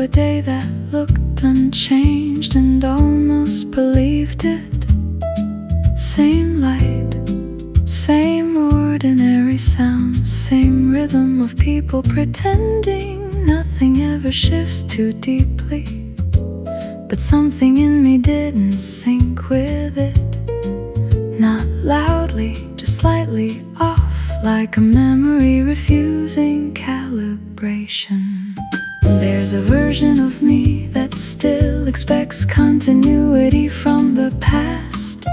a day that looked unchanged and almost believed it. Same light, same ordinary sounds, same rhythm of people pretending nothing ever shifts too deeply. But something in me didn't sync with it. Not loudly, just slightly off, like a memory refusing calibration. There's a version of me that still expects continuity from the past.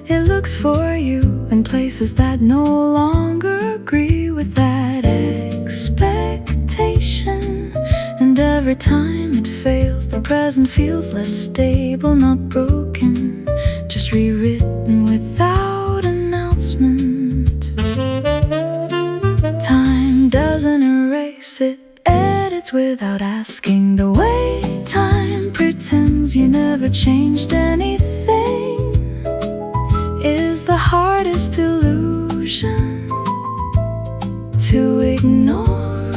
It looks for you in places that no longer agree with that expectation. And every time it fails, the present feels less stable, not broken, just rewritten without announcement. Time doesn't erase, it edits without asking. The way time pretends you never changed anything is the hardest illusion to ignore,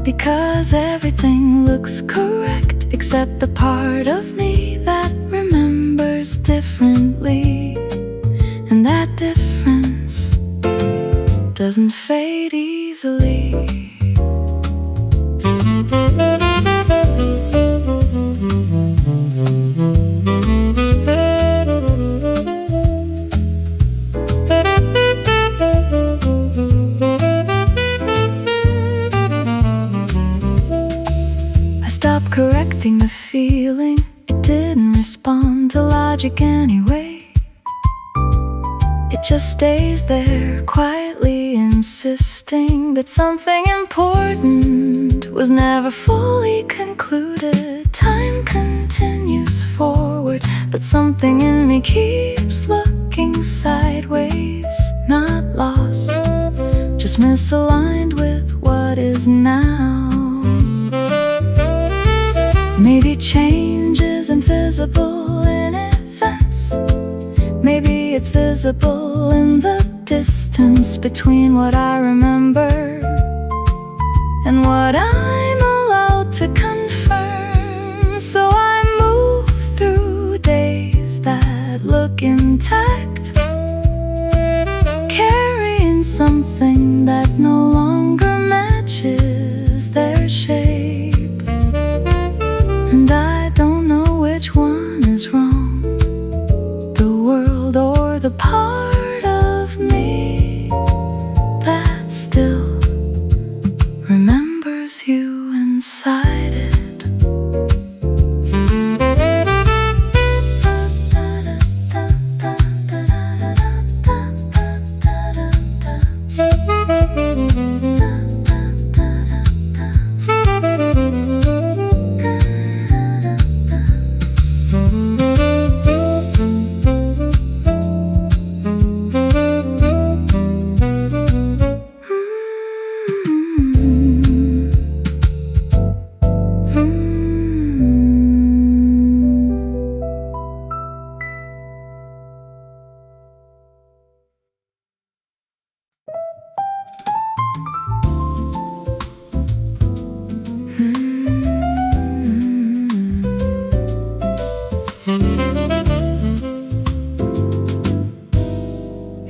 because everything looks correct except the part of me that remembers differently. And that difference doesn't fade easily. Stop correcting the feeling, it didn't respond to logic anyway. It just stays there, quietly insisting that something important was never fully concluded. Time continues forward, but something in me keeps looking sideways. Not lost, just misaligned with what is now. Maybe change isn't visible in events. Maybe it's visible in the distance between what I remember and what I'm allowed to confirm. So I move through days that look intact, carrying something that no longer matches their shape. And I don't know which one is wrong, the world or the part of me that still remembers you inside it.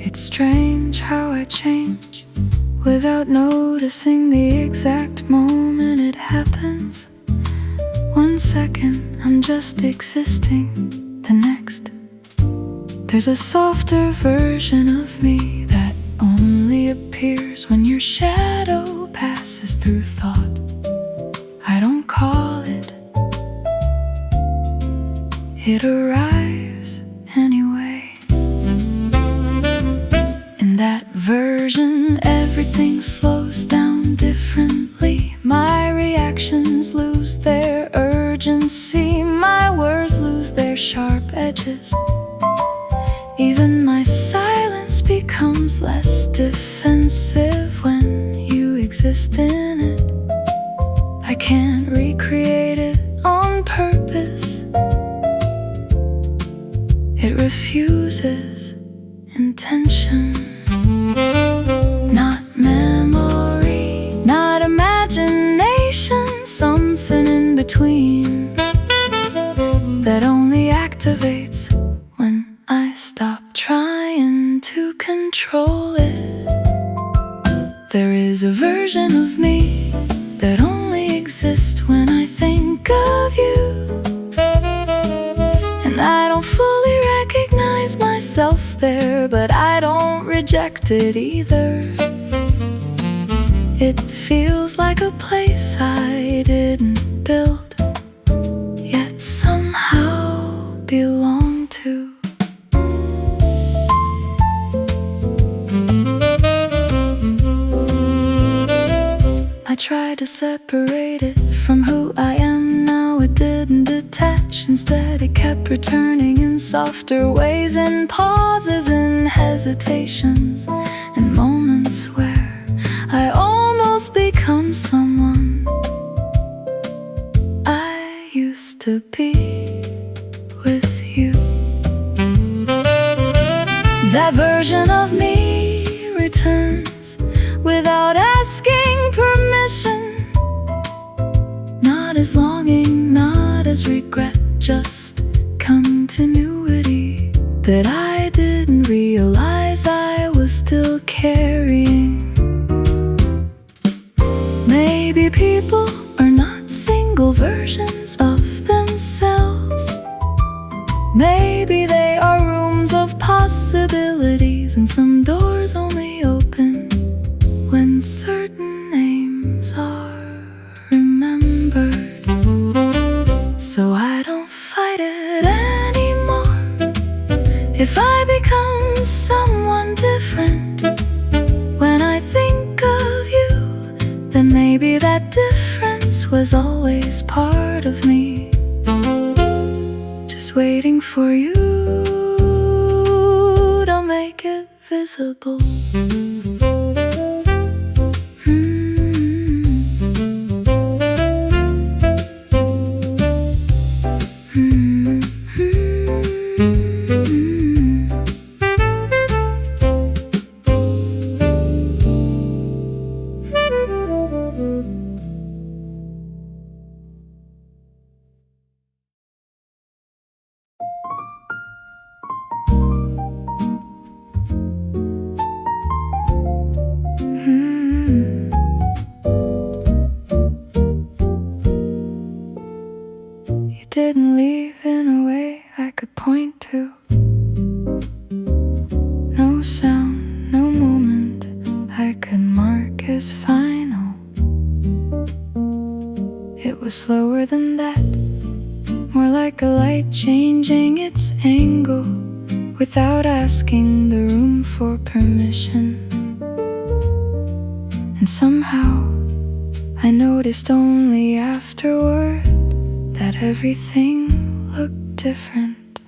It's strange how I change without noticing the exact moment it happens. 1 second I'm just existing, the next there's a softer version of me that only appears when your shadow passes through thought. I don't call it, it arrives anyway. In that version, everything slows down differently. My reactions lose their urgency, my words lose their sharp edges. Even my silence becomes less defensive when you exist in it. I can't recreate it on purpose. It refuses intention. Not memory, not imagination. Some There is a version of me that only exists when I think of you, and I don't fully recognize myself there, but I don't reject it either. It feels like a place I didn't build, yet somehow belong to. I tried to separate it from who I am now. It didn't detach, instead it kept returning in softer ways, in pauses and hesitations, and moments where I almost become someone I used to be with you. That version of me returns without asking permission. Not as longing, not as regret, just continuity that I didn't realize I was still carrying. Maybe people are not single versions of themselves. Maybe they are rooms of possibilities, and some doors only open when certain names are remembered. So I don't fight it anymore. If I become someone different when I think of you, then maybe that difference was always part of me, just waiting for you to make it visible. You didn't leave in a way I could point to. No sound, no moment I could mark as final. It was slower than that, more like a light changing its angle without asking the room for permission. And somehow I noticed only afterward that everything looked different.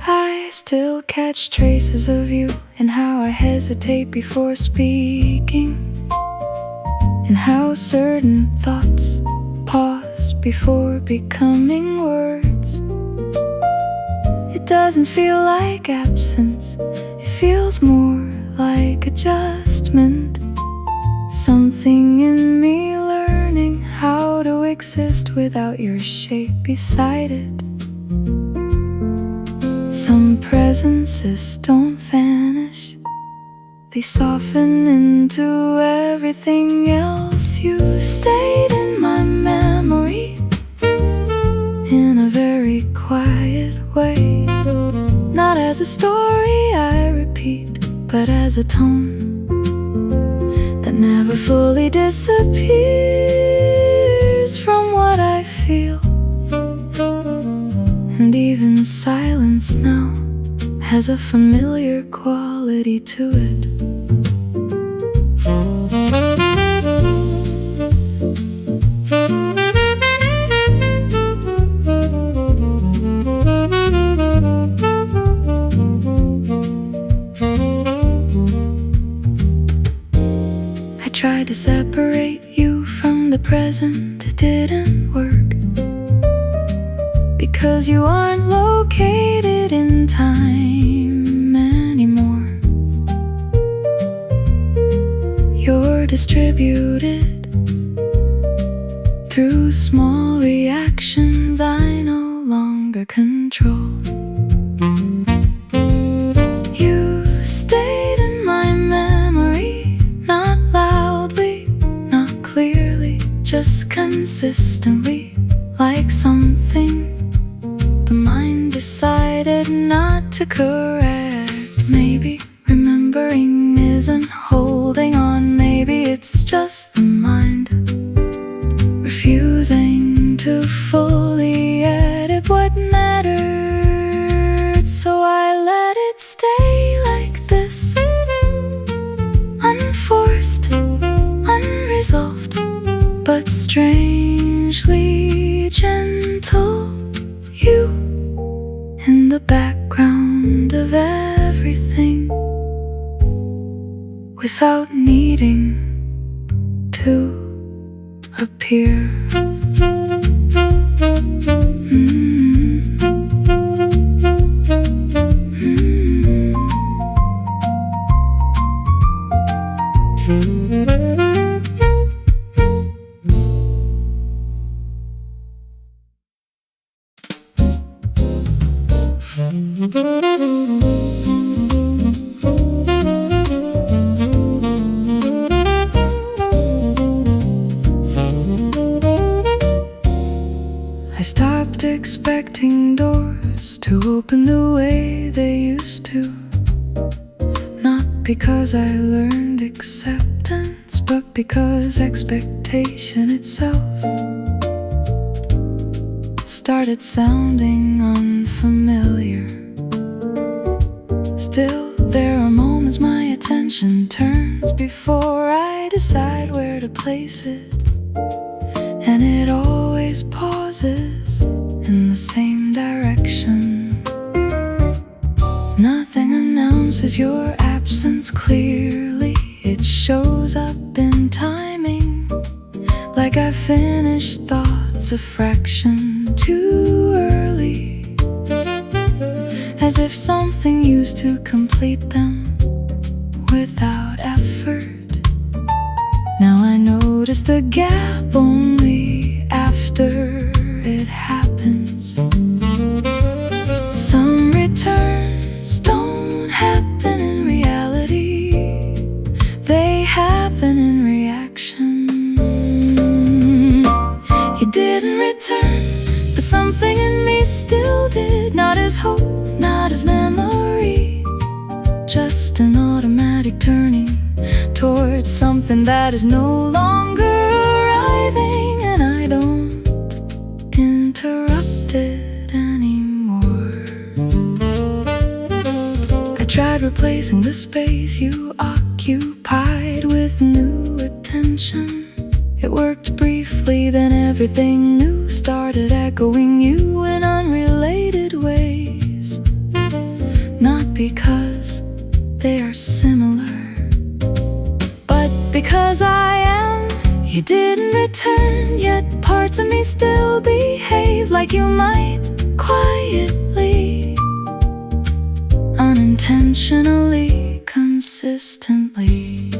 I still catch traces of you in how I hesitate before speaking, in how certain thoughts pause before becoming words. It doesn't feel like absence, it feels more like adjustment. Something in me learning how to exist without your shape beside it. Some presences don't vanish, they soften into everything else. You stayed in my memory in a very quiet way, not as a story I repeat, but as a tone that never fully disappears from what I feel. And even silence now has a familiar quality to it. I tried to separate you from the present, it didn't work. Because you aren't located in time anymore. You're distributed through small reactions I no longer control. You stayed in my memory persistently, like something the mind decided not to correct. Maybe remembering isn't holding on, maybe it's just the mind refusing to fully edit what mattered. So I let it stay like this, unforced, unresolved, but strangely gentle. You in the background of everything, without needing to appear. I stopped expecting doors to open the way they used to. Not because I learned acceptance, but because expectation itself started sounding unfamiliar. Still, there are moments my attention turns before I decide where to place it, and it always pauses in the same direction. Nothing announces your absence clearly, it shows up in timing, like I finished thoughts a fraction too early, as if something used to complete them without effort. Now I notice the gap only after it happens. Some returns don't happen in reality, they happen in reaction. You didn't return, but something in me still did. Not as hope, not as memory, just an automatic turning towards something that is no longer arriving, and I don't interrupt it anymore. I tried replacing the space you occupied with new attention. It worked briefly, then everything new started echoing you in unrelated ways. Not because they are similar, but because I am. You didn't return, yet parts of me still behave like you might, quietly, unintentionally, consistently.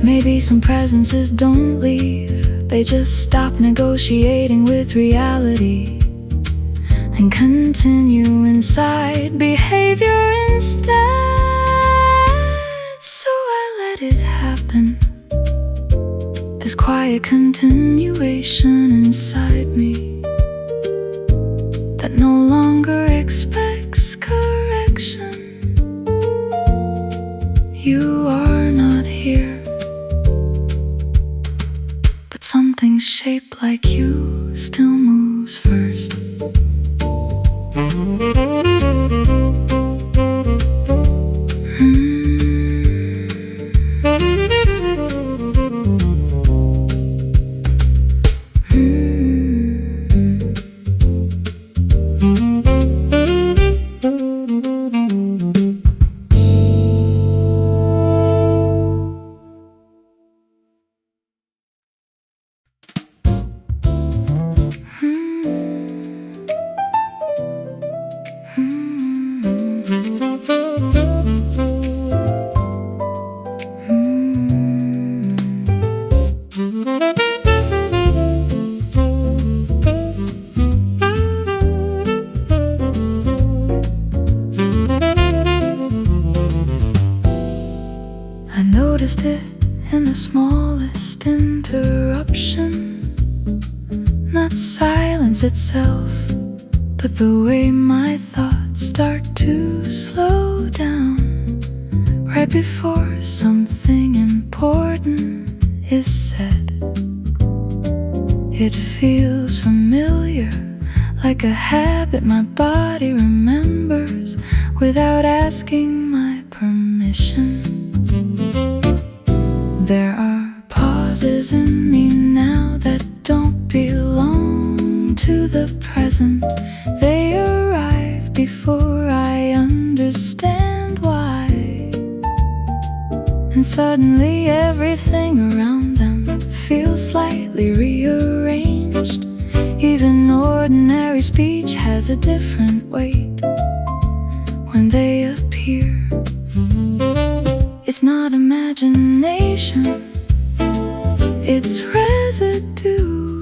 Maybe some presences don't leave, they just stop negotiating with reality and continue inside behavior instead. So I let it happen, this quiet continuation inside me that no longer expects correction. You are not here, but something shaped like you still moves first. I noticed it in the smallest interruption, not silence itself, but the way my thoughts start to slow down right before something important is said. It feels familiar, like a habit my body remembers without asking my permission. There are pauses in me now that don't belong to the present. They arrive before I understand why, and suddenly everything around them feels slightly rearranged. Even ordinary speech has a different weight when they appear. It's not imagination, it's residue,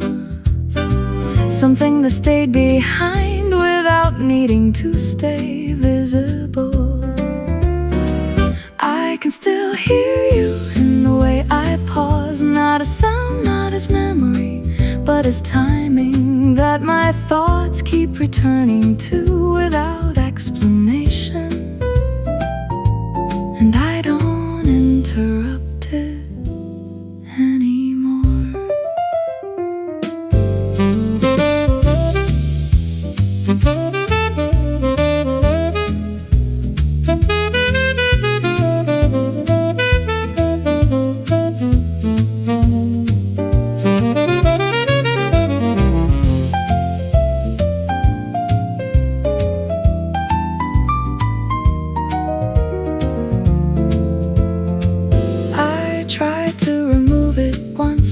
something that stayed behind without needing to stay visible. I can still hear you in the way I pause, not as sound, not as memory, but as timing that my thoughts keep returning to without explanation. And I don't interrupt it anymore.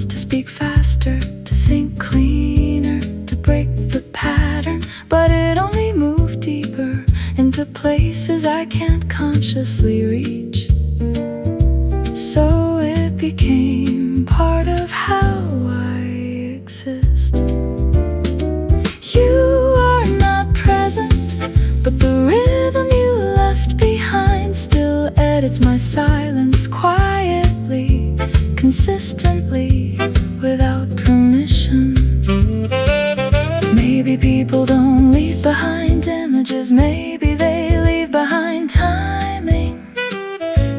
To speak faster, to think cleaner, to break the pattern, but it only moved deeper into places I can't consciously reach. So it became part of how I exist. You are not present, but the rhythm you left behind still edits my silence quietly, consistently, without permission. Maybe people don't leave behind images, maybe they leave behind timing,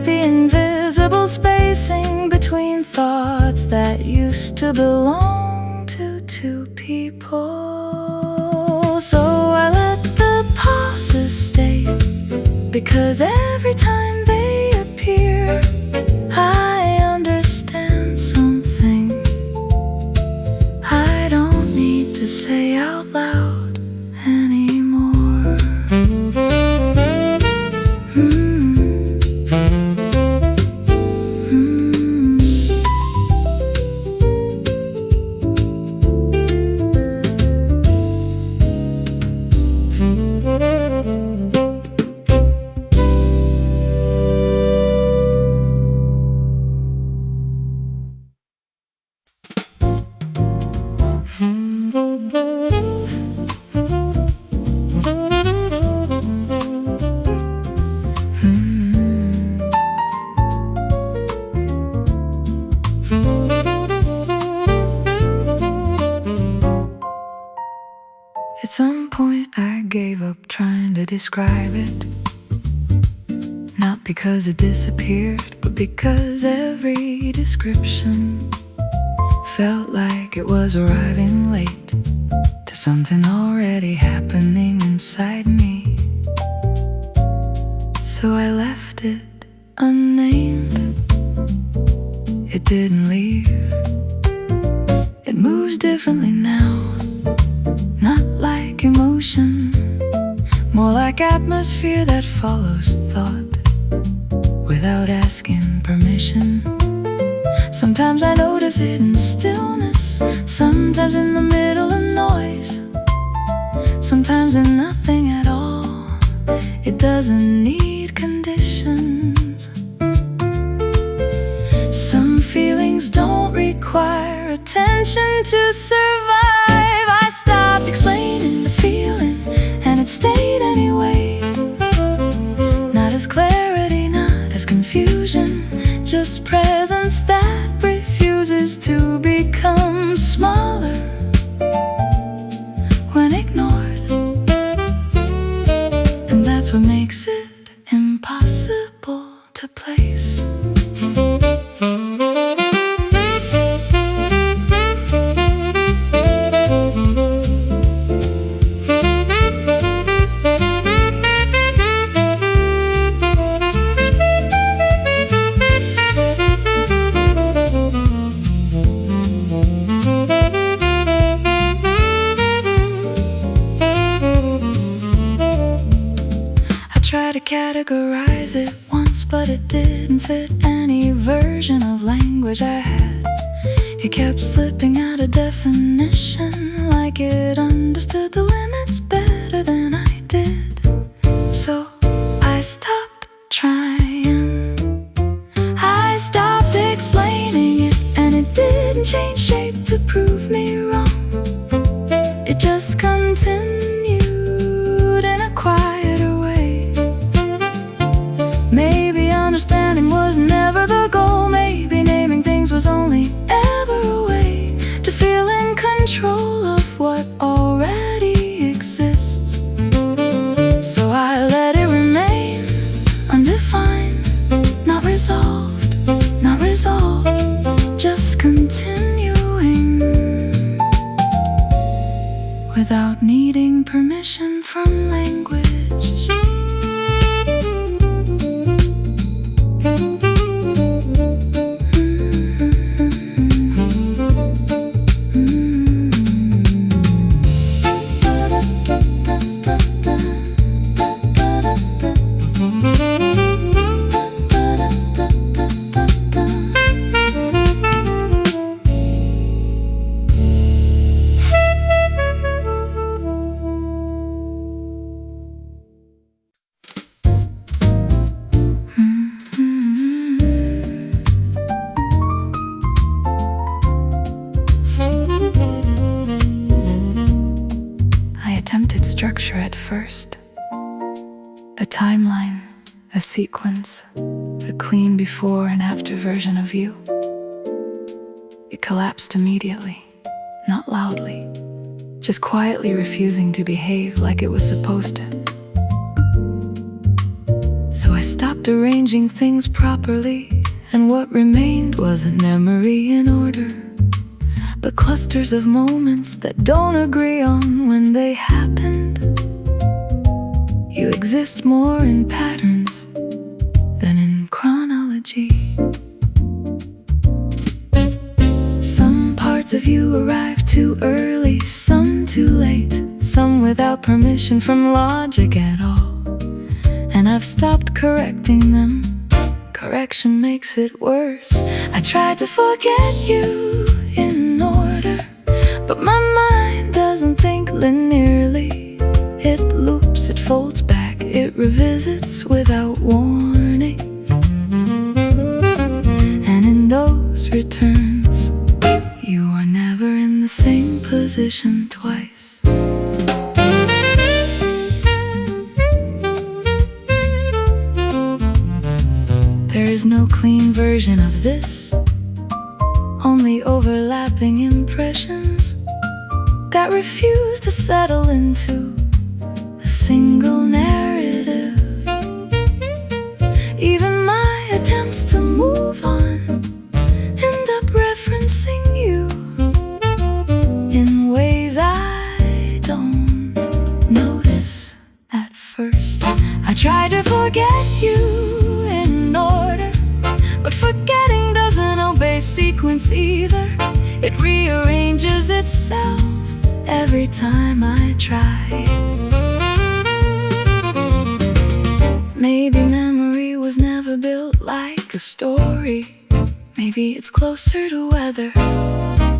the invisible spacing between thoughts that used to belong to two people. So I let the pauses stay, because every time they appear, I understand something I don't need to say out loud anymore. At some point I gave up trying to describe it, not because it disappeared, but because every description felt like it was arriving late to something already happening inside me. So I left it unnamed. It didn't leave. It moves differently now, not like emotion, more like atmosphere that follows thought without asking permission. Sometimes I notice it in stillness, sometimes in the middle of noise, sometimes in nothing at all. It doesn't need conditions. Some feelings don't require attention to survive. I stopped explaining the feeling, and it stayed anyway. Not as clarity, not as confusion, just presence that refuses to become smaller when ignored. And that's what makes it impossible to place. Tried to categorize it once, but it didn't fit any version of language I had. It kept slipping out of definition, like it understood the limits better than I did. So I stopped trying, I stopped explaining it, and it didn't change shape to prove me wrong. It just continued in a quieter way. Maybe understanding was never the goal. Maybe naming things was only ever a way to feel in control of what already exists. So I let it remain undefined, not resolved, not resolved, just continuing without needing permission from language. Structure at first, a timeline, a sequence, a clean before and after version of you. It collapsed immediately, not loudly, just quietly refusing to behave like it was supposed to. So I stopped arranging things properly, and what remained wasn't memory in order, but clusters of moments that don't agree on when they happened. You exist more in patterns than in chronology. Some parts of you arrive too early, some too late, some without permission from logic at all. And I've stopped correcting them. Correction makes it worse. I tried to forget you in order, but my mind doesn't think linearly. It loops, it folds back, it revisits without warning. And in those returns, you are never in the same position twice. There is no clean version of this, only overlapping impressions that refuse to settle into a single narrative. Even my attempts to move on end up referencing you in ways I don't notice at first. I try to forget you in order, but forgetting doesn't obey sequence either. It rearranges itself every time I try. Maybe memory was never built like a story. Maybe it's closer to weather,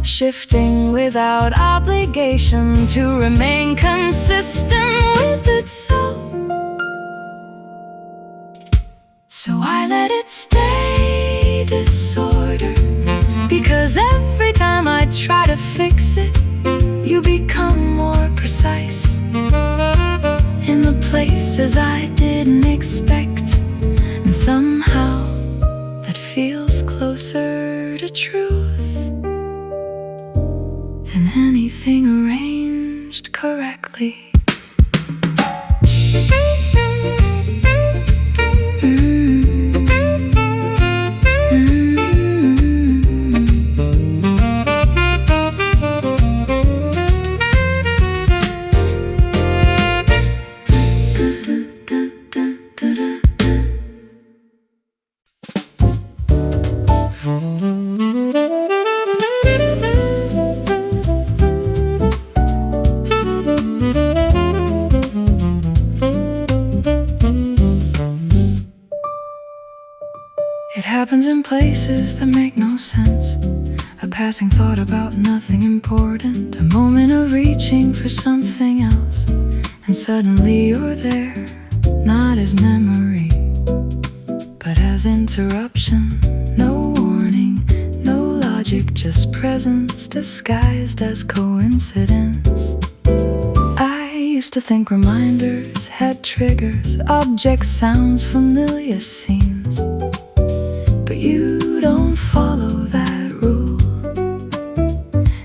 shifting without obligation to remain consistent with itself. So I let it stay disorder, because every time I try to fix it, you become more precise in the places I didn't expect, and somehow that feels closer to truth than anything arranged correctly. It happens in places that make no sense. A passing thought about nothing important. A moment of reaching for something else, and suddenly you're there, not as memory, but as interruption. No warning, no logic, just presence disguised as coincidence. I used to think reminders had triggers, objects, sounds, familiar scenes. But you don't follow that rule.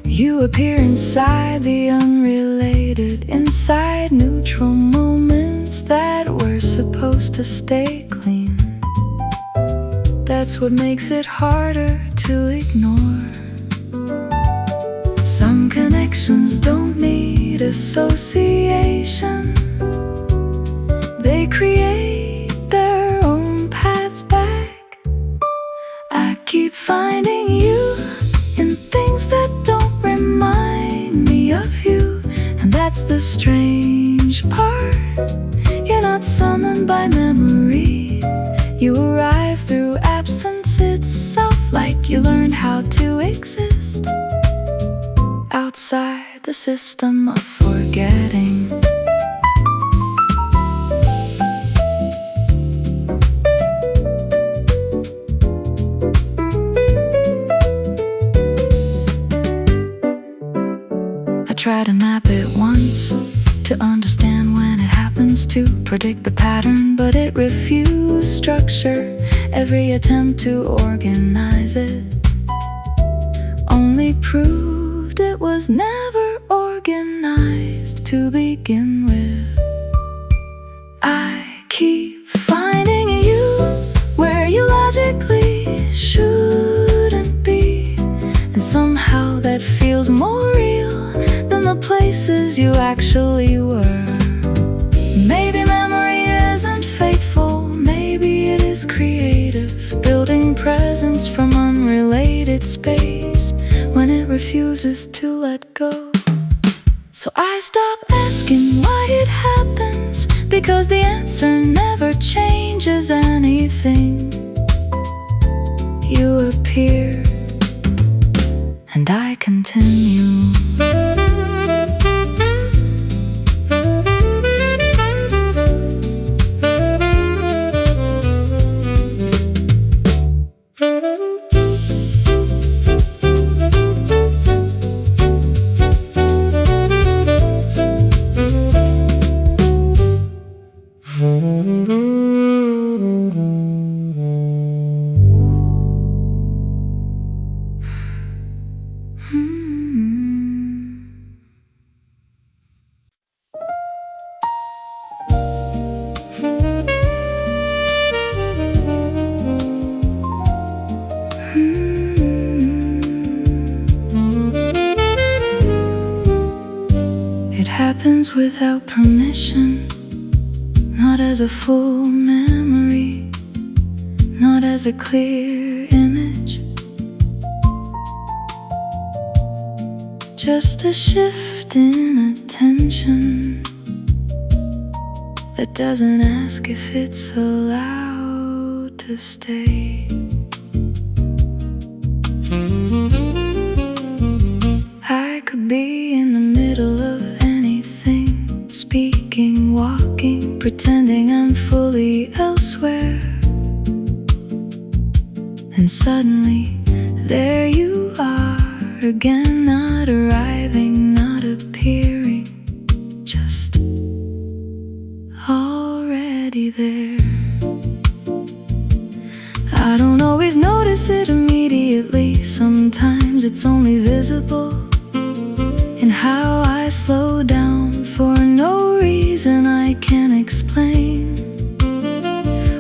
You appear inside the unrelated, inside neutral moments that were supposed to stay clean. That's what makes it harder to ignore. Some connections don't need association. They create their own paths back. I keep finding you in things that don't remind me of you, and that's the strange part. You're not summoned by memory. You arrive through absence itself, like you learned how to exist outside the system of forgetting. Try to map it once, to understand when it happens, to predict the pattern, but it refused structure. Every attempt to organize it only proved it was never organized to begin with. I keep finding you where you logically shouldn't be, and somehow that feels more real than the places you actually were. Maybe memory isn't faithful, maybe it is creative, building presence from unrelated space when it refuses to let go. So I stop asking why it happens, because the answer never changes anything. You appear, and I continue. It happens without permission, not as a full memory, not as a clear image, just a shift in attention that doesn't ask if it's allowed to stay. I could be in the middle of anything, speaking, walking, pretending I'm fully elsewhere, and suddenly there you are again, not arriving, not appearing, just already there. I don't always notice it's only visible in how I slow down for no reason I can't explain,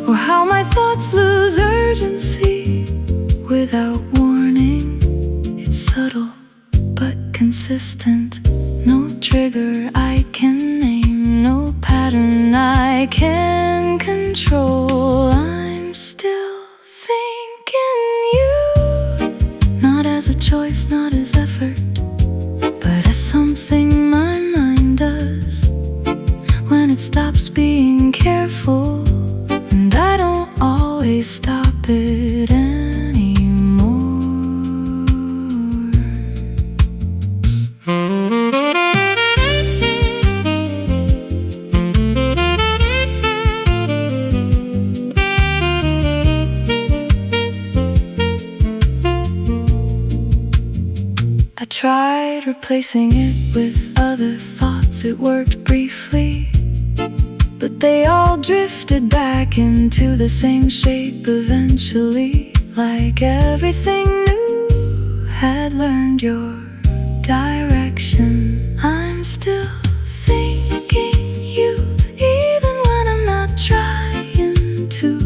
or how my thoughts lose urgency without warning. It's subtle but consistent, no trigger I can name, no pattern I can control. I'm still thinking you, not as a choice, not as effort, but as something my mind does when it stops being careful, and I don't always stop it anymore. I tried replacing it with other thoughts. It worked briefly, but they all drifted back into the same shape eventually, like everything new had learned your direction. I'm still thinking you, even when I'm not trying to,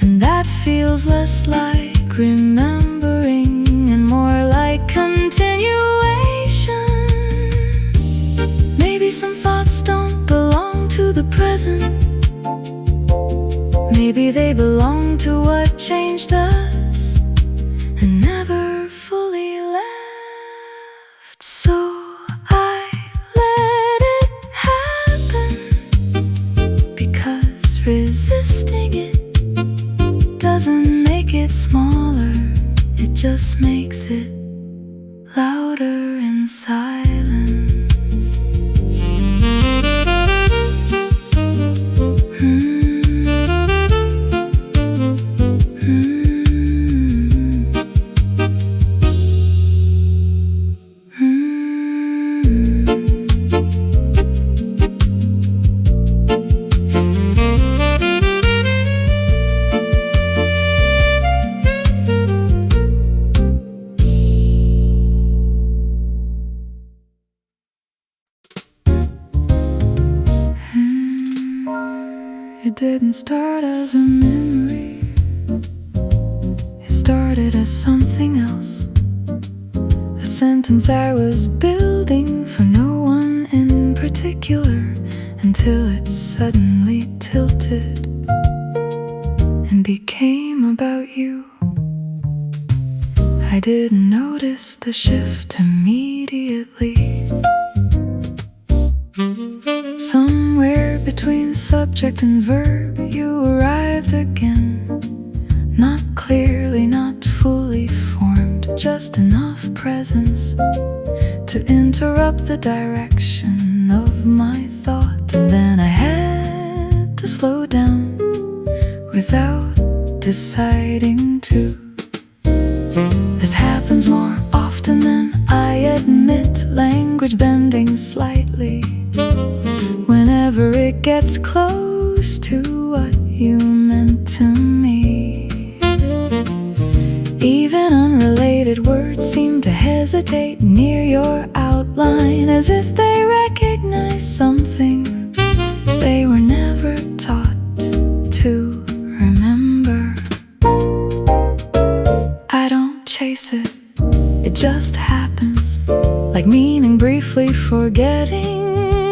and that feels less like remembering and more like continuation. Maybe some thoughts don't belong to the present. Maybe they belong to what changed us and never fully left. So I let it happen, because resisting it doesn't make it smaller, it just makes it louder in silence. It didn't start as a memory, it started as something else. A sentence I was building for no one in particular, until it suddenly tilted and became about you. I didn't notice the shift immediately. Somewhere between subject and verb, you arrived again. Not clearly, not fully formed, just enough presence to interrupt the direction of my thought. And then I had to slow down without deciding to. This happens more often than I admit, language bending slightly whenever it gets close to what you meant to me. Even unrelated words seem to hesitate near your outline, as if they recognize something they were never taught to remember. I don't chase it, it just happens, like meaning briefly forgetting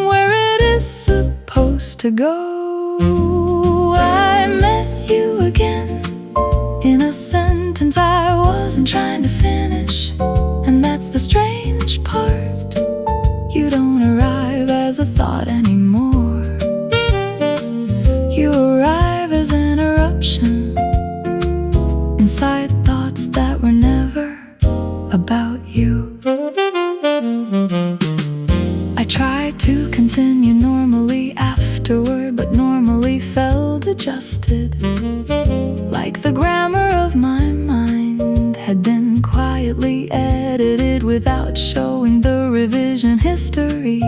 where it is supposed to go. I met you again in a sentence I wasn't trying to finish, and that's the strange part. You don't arrive as a thought anymore, you arrive as an eruption inside thoughts that were never about you. I tried to continue normally afterward, but normally felt adjusted, like the grammar of my mind had been quietly edited without showing the revision history.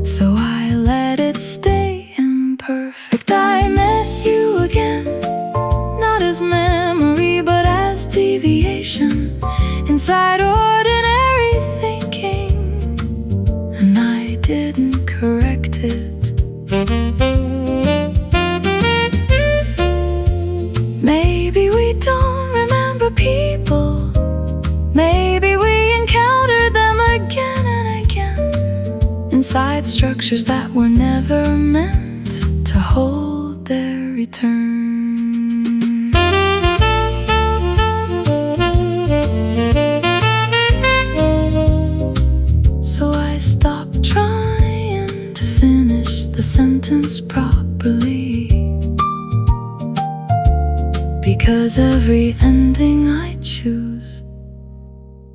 So I let it stay imperfect. I met you again, not as memory but as deviation, in inside ordinary thinking, and I didn't correct it. Maybe we don't remember people. Maybe we encountered them again and again, inside structures that were never meant to hold their return. So I stopped trying to finish the sentence properly, because every ending I choose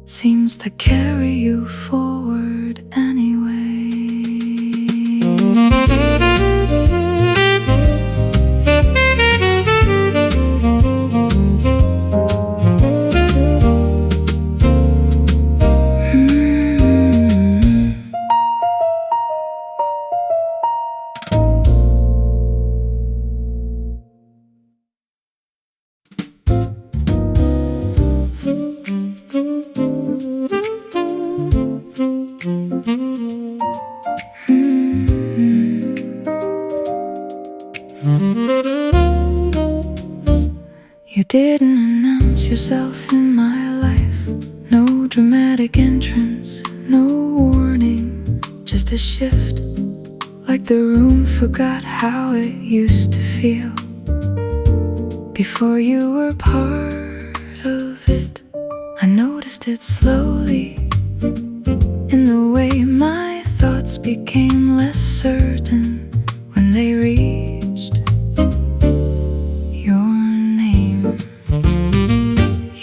seems to carry you forward anyway. You didn't announce yourself in my life. No dramatic entrance, no warning, just a shift, like the room forgot how it used to feel before you were part of it. I noticed it slowly, in the way my thoughts became less certain when they reached your name.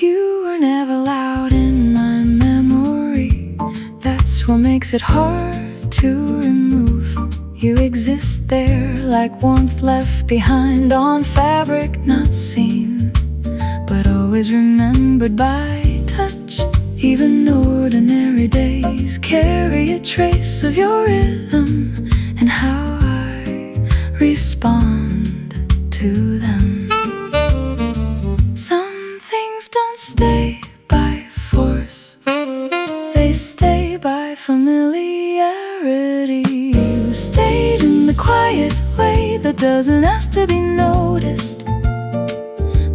You were never loud in my memory. That's what makes it hard to remove. You exist there like warmth left behind on fabric not seen, but always remembered by touch. Even ordinary days carry a trace of your rhythm and how I respond to them. Some things don't stay by force, they stay by familiarity. You stayed in the quiet way that doesn't ask to be noticed,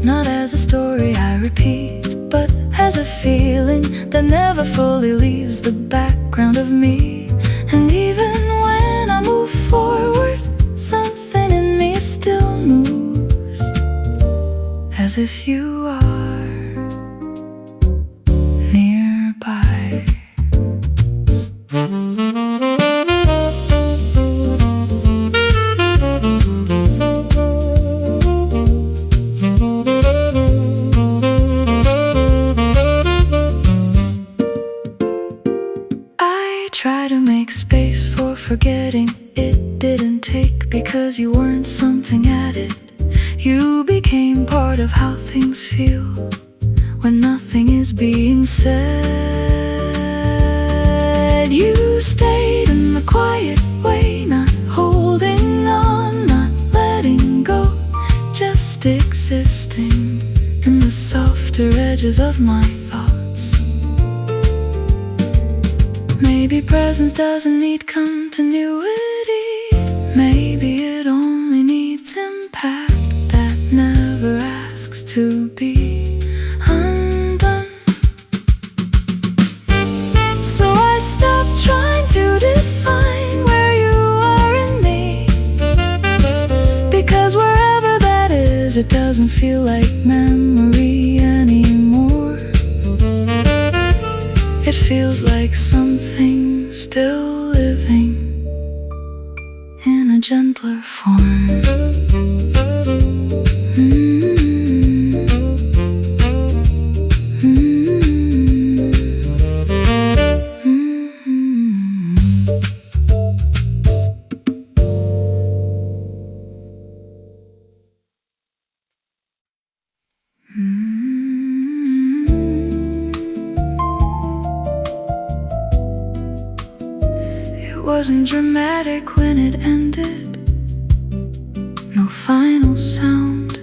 not as a story I repeat, but as a feeling that never fully leaves the background of me. And even when I move forward, something in me still moves, as if you are nearby. Try to make space for forgetting. It didn't take, because you weren't something added. You became part of how things feel when nothing is being said. You stayed in the quiet way, not holding on, not letting go, just existing in the softer edges of my thoughts. Maybe presence doesn't need continuity. Maybe it only needs impact that never asks to be undone. So I stopped trying to define where you are in me, because wherever that is, it doesn't feel like memory anymore. It feels like something still living in a gentler form. It wasn't dramatic when it ended. No final sound,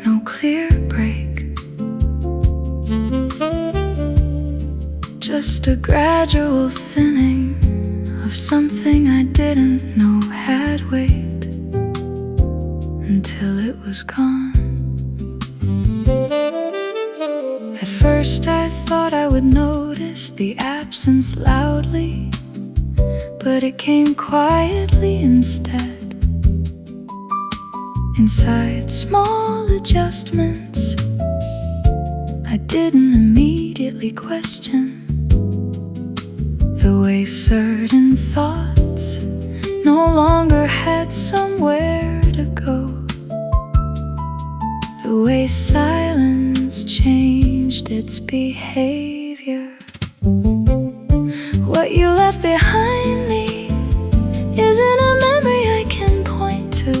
no clear break. just a gradual thinning of something I didn't know had weight until it was gone. At first I thought I would notice the absence loudly, but it came quietly instead. Inside small adjustments I didn't immediately question. The way certain thoughts no longer had somewhere to go. The way silence changed its behavior. What you left behind me isn't a memory I can point to.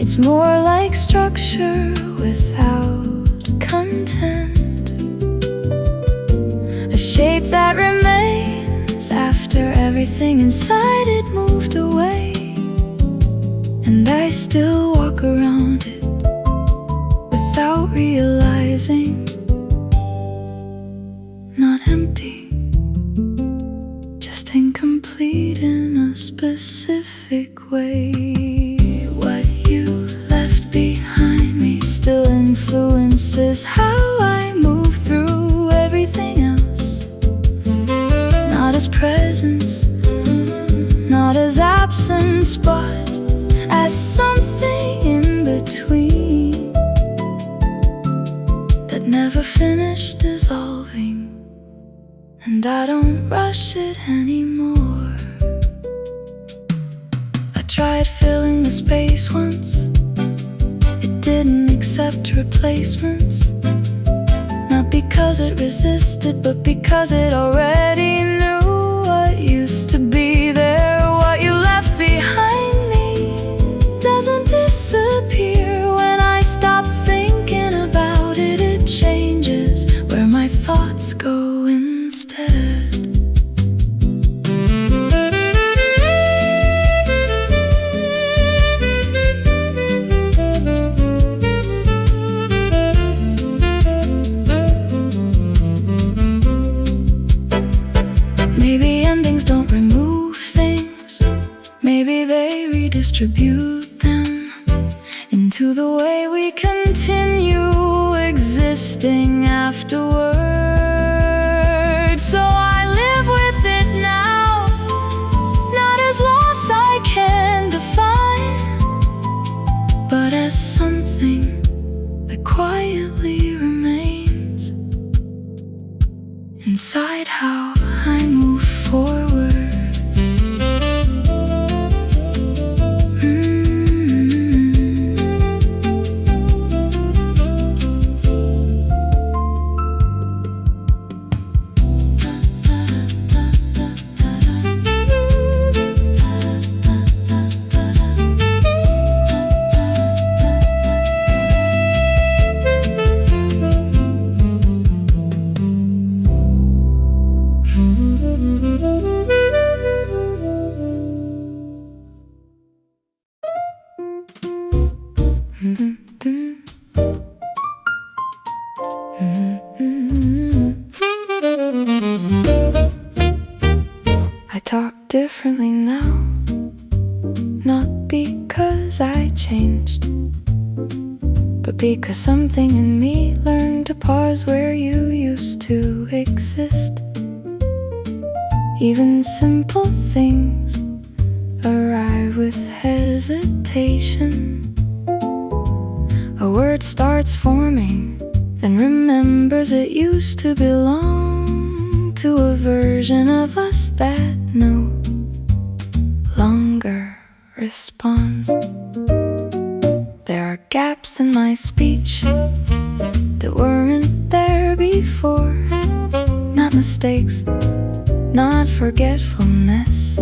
It's more like structure without content, a shape that remains after everything inside it moved away. And I still walk around it without realizing. Not empty, just incomplete in a specific way. What you left behind me still influences how I move through everything else. Not as presence, not as absence, but as something in between that never finished dissolving. And I don't rush it anymore. I tried filling the space once. It didn't accept replacements. Not because it resisted, but because it already knew what used to be there. What you left behind me doesn't disappear. When I stop thinking about it, it changes where my thoughts go instead. Maybe endings don't remove things. Maybe they redistribute them into the way we continue existing afterward. So I live with it now, not as loss I can define, but as something that quietly remains inside how I move forward. I talk differently now, not because I changed, but because something in me learned to pause where you used to exist. Even simple things arrive with hesitation. A word starts forming, then remembers it used to belong to a version of us that no longer responds. There are gaps in my speech that weren't there before. Not mistakes, not forgetfulness,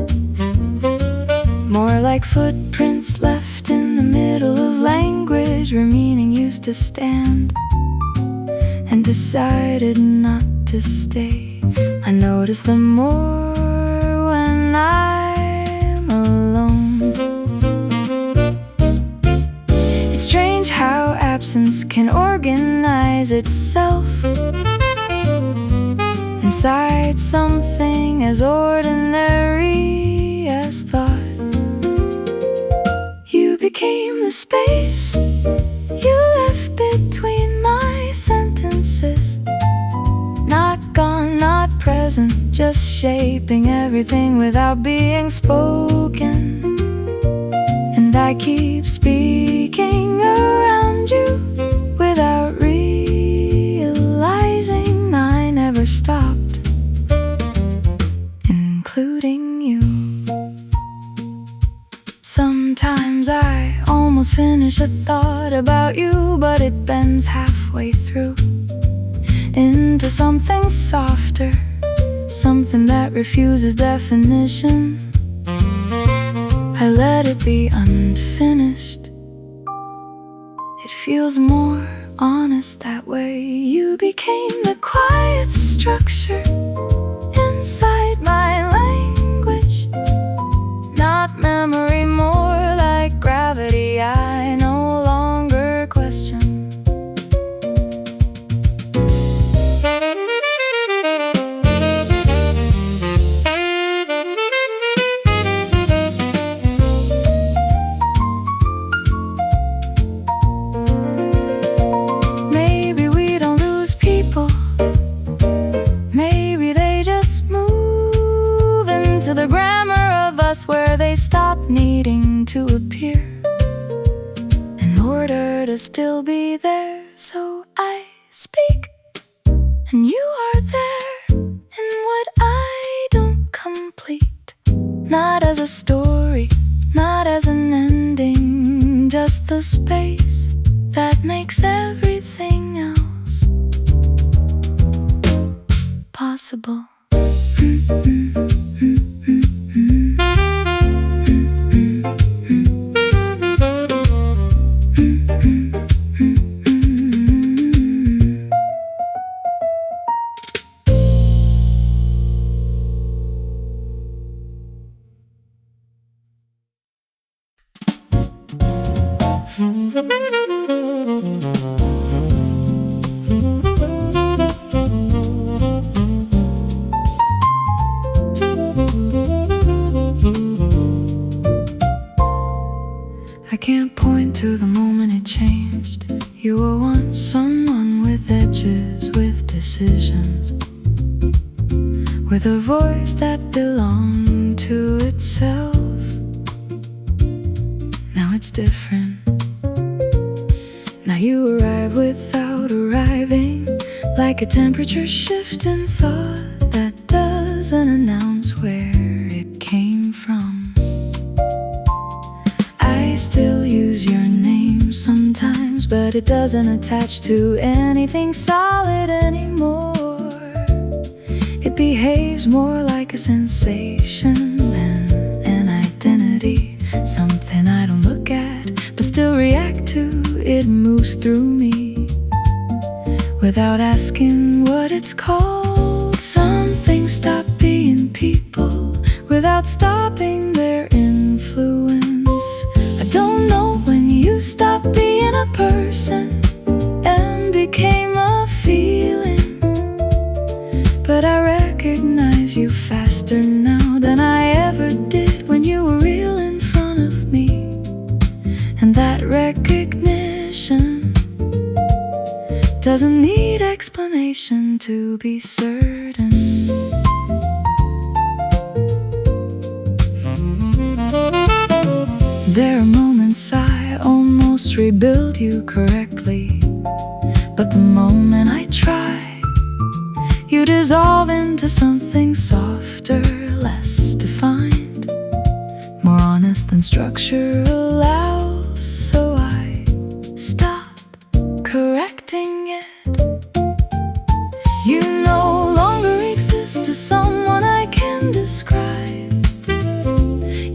more like footprints left in the middle of language where meaning used to stand and decided not to stay. I notice them more when I'm alone. It's strange how absence can organize itself inside something as ordinary as thought. You became the space you left between my sentences. Not gone, not present, just shaping everything without being spoken. And I keep speaking around you without realizing I never stopped, including you. Sometimes I almost finish a thought about you, but it bends halfway through into something softer, something that refuses definition. I let it be unfinished. It feels more honest that way. You became the quiet structure inside my language. Not memory, more like gravity I no longer question. To the grammar of us, where they stop needing to appear in order to still be there. So I speak, and you are there in what I don't complete. Not as a story, not as an ending, just the space that makes everything else possible. I can't point to the moment it changed. You were once someone with edges, with decisions, with a voice that belonged to itself. Now it's different. Now you arrive without arriving, like a temperature shift in thought that doesn't announce where it came from. I still use your name sometimes, but it doesn't attach to anything solid anymore. It behaves more like a sensation than an identity, something I don't look at but still react to. It moves through me without asking what it's called. Some things stop being people without stopping their influence. I don't know when you stopped being a person and became a feeling, but I recognize you faster now than I ever did when you were real in front of me. And that recognition doesn't need explanation to be certain. There are moments I almost rebuild you correctly, but the moment I try, you dissolve into something softer, less defined, more honest than structure allows. So I stop correcting it. You no longer exist as someone I can describe.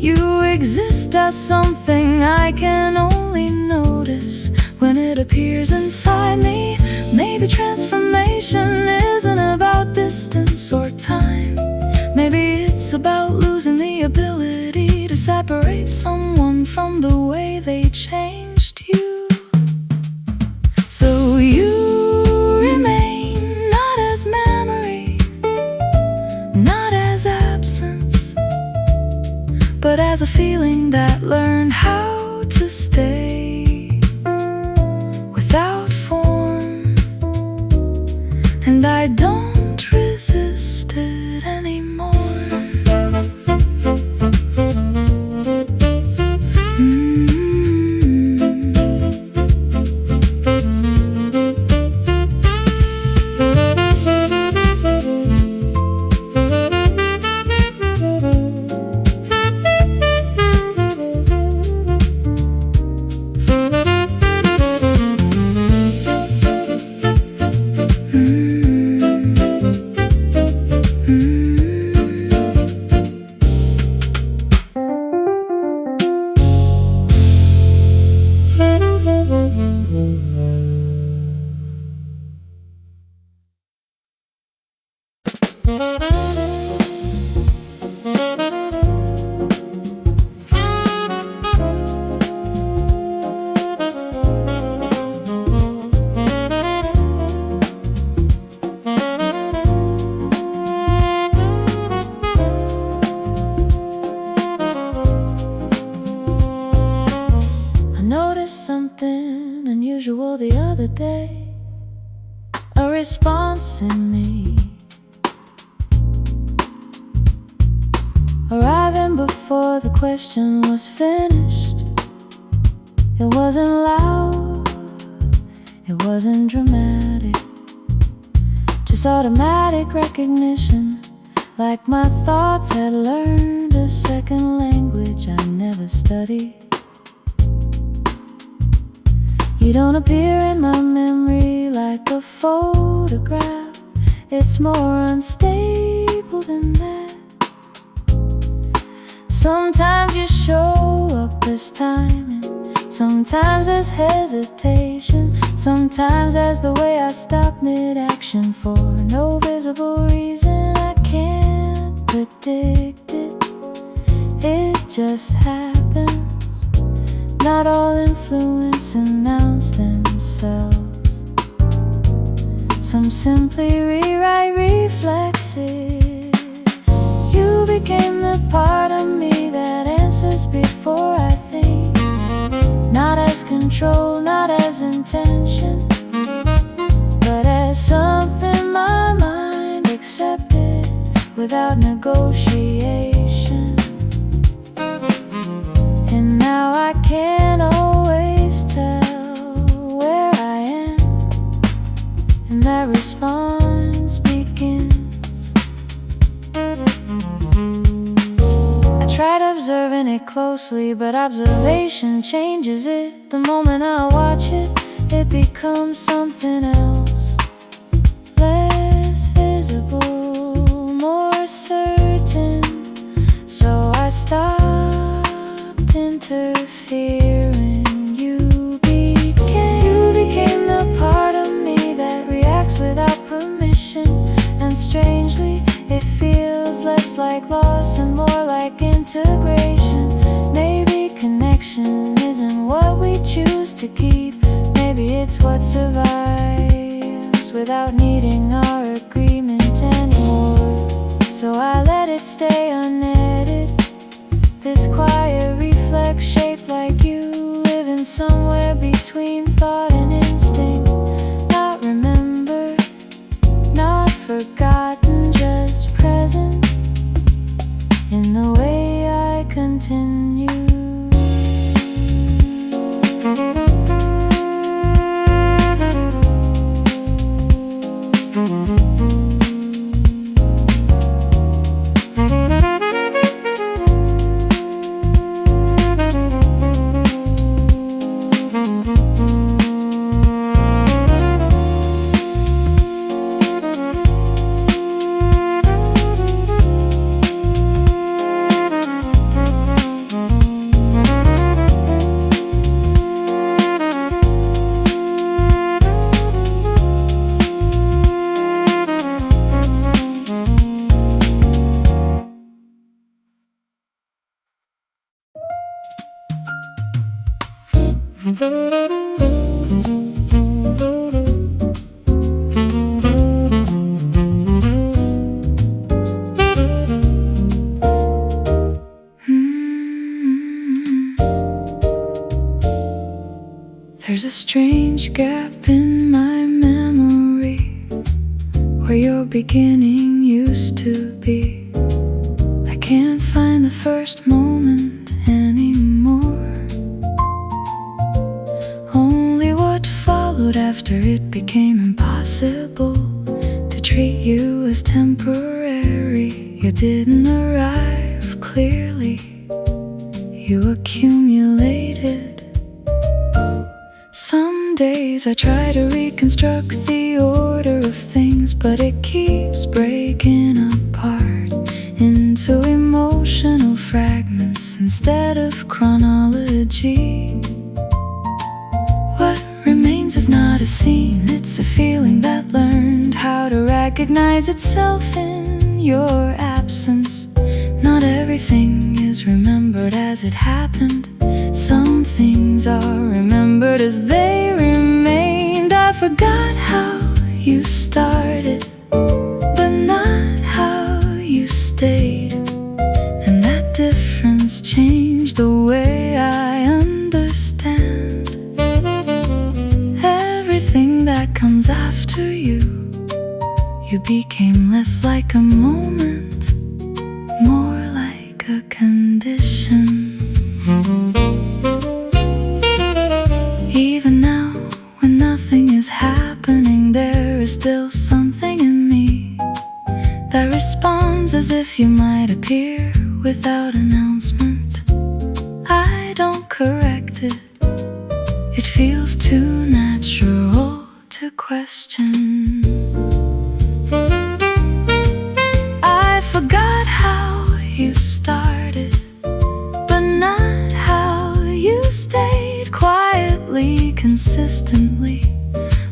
You exist as something I can only notice when it appears inside me. Maybe transformation isn't about distance or time. Maybe it's about losing the ability to separate someone from the way they changed you. So you remain not as memory, as a feeling that learned how to stay without form, and I don't resist it anymore. Something unusual the other day, a response in me, arriving before the question was finished. It wasn't loud, it wasn't dramatic, just automatic recognition, like my thoughts had learned a second language I never studied. You don't appear in my memory like a photograph. It's more unstable than that. Sometimes you show up as timing, sometimes as hesitation, sometimes as the way I stop mid-action for no visible reason. I can't predict it, it just happens. Not all influence announce themselves. Some simply rewrite reflexes. You became the part of me that answers before I think, not as control, not as intention, but as something my mind accepted without negotiation. And now I can't always tell where I am, and that response begins. I tried observing it closely, but observation changes it. The moment I watch it, it becomes something else, less visible, more certain. So I stopped interfering. You became the part of me that reacts without permission, and strangely it feels less like loss and more like integration. Maybe connection isn't what we choose to keep, maybe it's what survives without needing our agreement anymore. So I let it stay unedited, this quiet reflex shaped like you, living somewhere between thought and instinct. Not remembered, not forgotten, just present in the way I continue. beginning used to be. I can't find the first moment anymore, only what followed after it became impossible to treat you as temporary. You didn't arrive clearly, you accumulated. Some days I try to reconstruct the order of things, but it keeps breaking apart into emotional fragments instead of chronology. What remains is not a scene, it's a feeling that learned how to recognize itself in your absence. Not everything is remembered as it happened. Some things are remembered as they remained. I forgot how you started, but not how you stayed. And that difference changed the way I understand everything that comes after you. You became less like a moment, more like a condition. Even now, when nothing is happening, there is still something in me that responds as if you might appear without announcement. I don't correct it, it feels too natural to question. I forgot how you started, but not how you stayed. Quietly, consistently,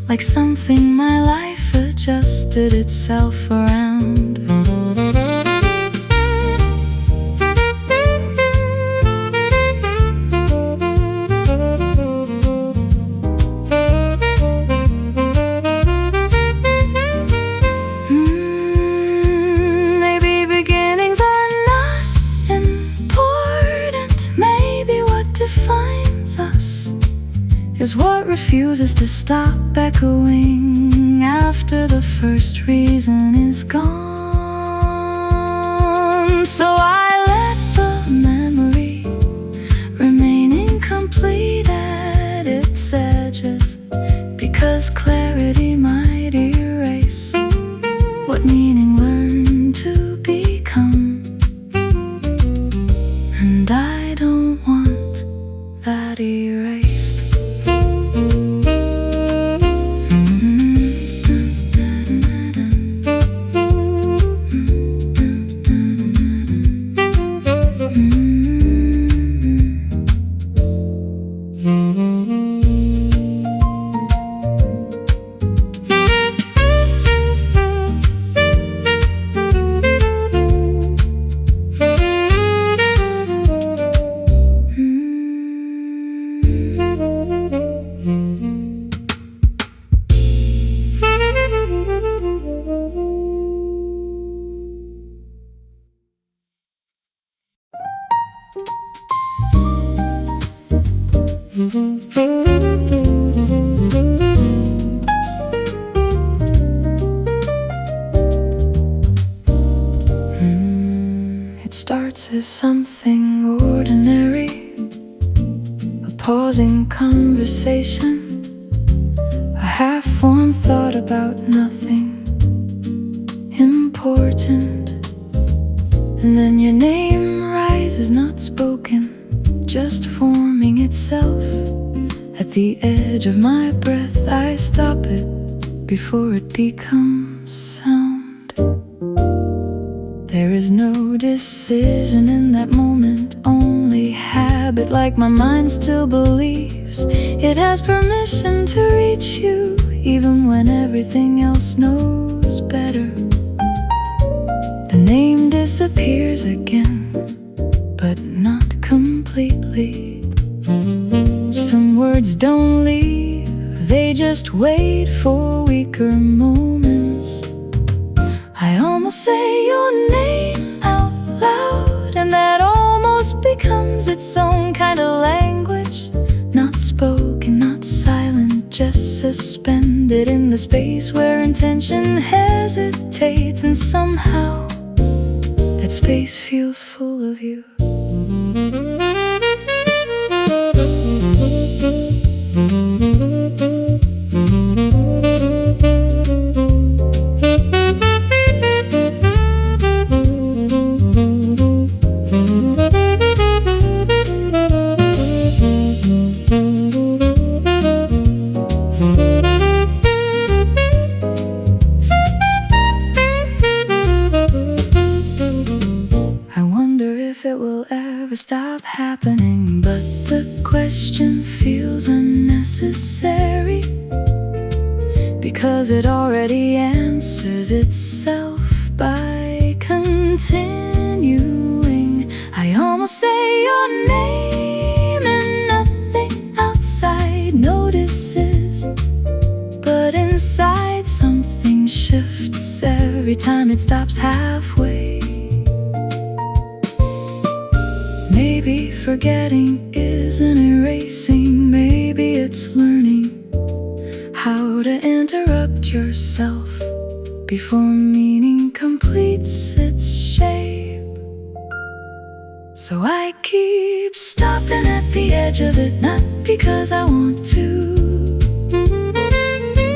like something my life adjusted itself around. Maybe beginnings are not important. Maybe what defines us is what refuses to stop echoing after the first reason is gone. So I let the memory remain incomplete at its edges, because clarity might erase what meaning learned to become. And I don't want that erased. It starts as something ordinary, a pausing conversation, a half-formed thought about nothing important. And then your name rises, not spoken, just forming itself. At the edge of my breath, I stop it before it becomes sound. There is no decision in that moment, only habit, like my mind still believes it has permission to reach you, even when everything else knows better. The name disappears again, but not completely. Some words don't leave, they just wait for weaker moments. I almost say your name out loud, and that almost becomes its own kind of language. Not spoken, not silent, just suspended in the space where intention hesitates, and somehow that space feels full of you. It will ever stop happening, but the question feels unnecessary because it already answers itself by continuing. I almost say your name and nothing outside notices, but inside something shifts every time it stops halfway. Maybe forgetting isn't erasing, maybe it's learning how to interrupt yourself before meaning completes its shape. So I keep stopping at the edge of it, not because I want to,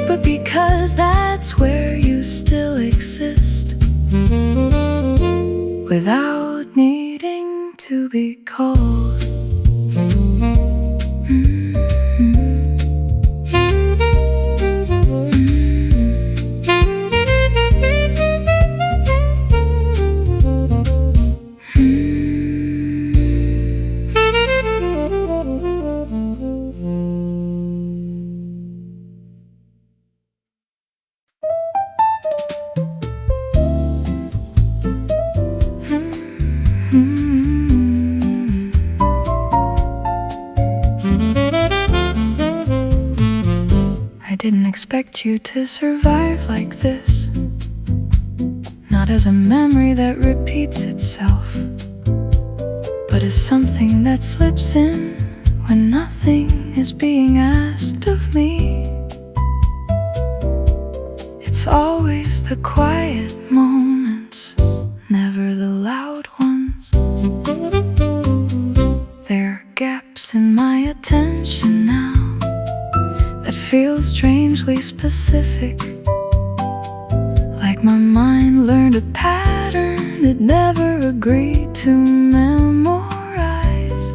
but because that's where you still exist, without needing to be called. I didn't expect you to survive like this, not as a memory that repeats itself, but as something that slips in when nothing is being asked of me. It's always the quiet moments, never the loud ones. There are gaps in my attention now that feel strangely specific, like my mind learned a pattern it never agreed to memorize.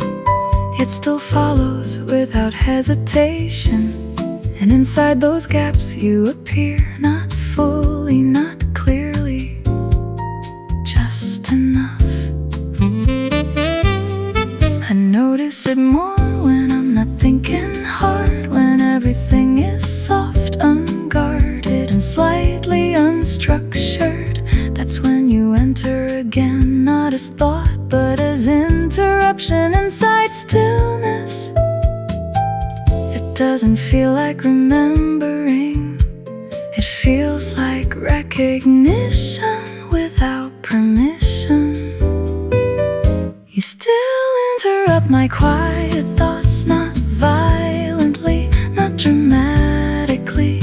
It still follows without hesitation, and inside those gaps you appear, not fully, not clearly, just enough. I notice it more when I'm not thinking hard, when everything is soft, unguarded, and slightly unstructured. That's when you enter again, not as thought, but as interruption inside stillness. It doesn't feel like remembering, it feels like recognition without permission. You still interrupt my quiet thoughts, not violently, not dramatically,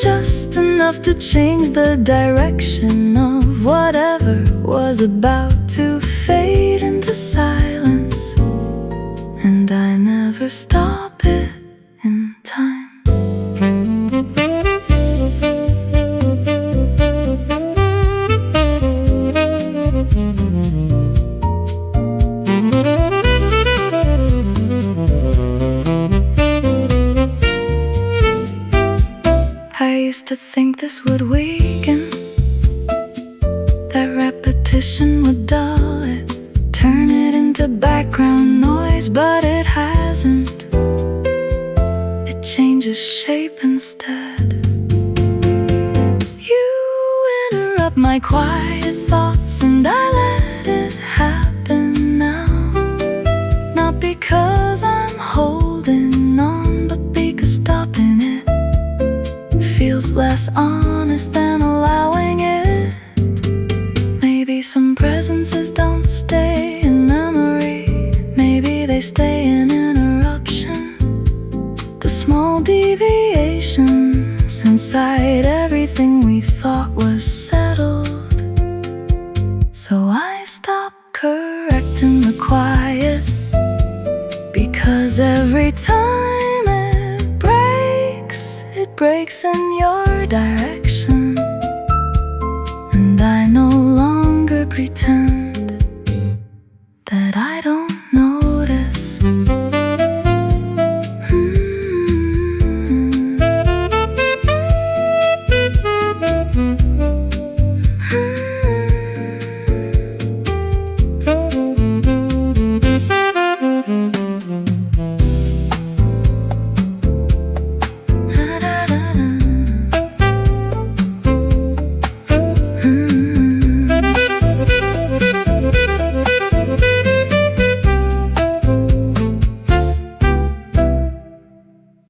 just enough to change the direction of whatever was about to fade into silence. And I never stop it in time. I used to think this would weaken, that repetition would dull it, turn it into background noise, but it hasn't. It changes shape instead. You interrupt my quiet thoughts and I let it happen now, not because I'm holding on, but because stopping it feels less honest than allowing it. Maybe some presences don't stay in memory, maybe they stay in interruption, the small deviations, and inside everything we thought was settled. So I stopped correcting the quiet, because every time it breaks in your direction. And I no longer pretend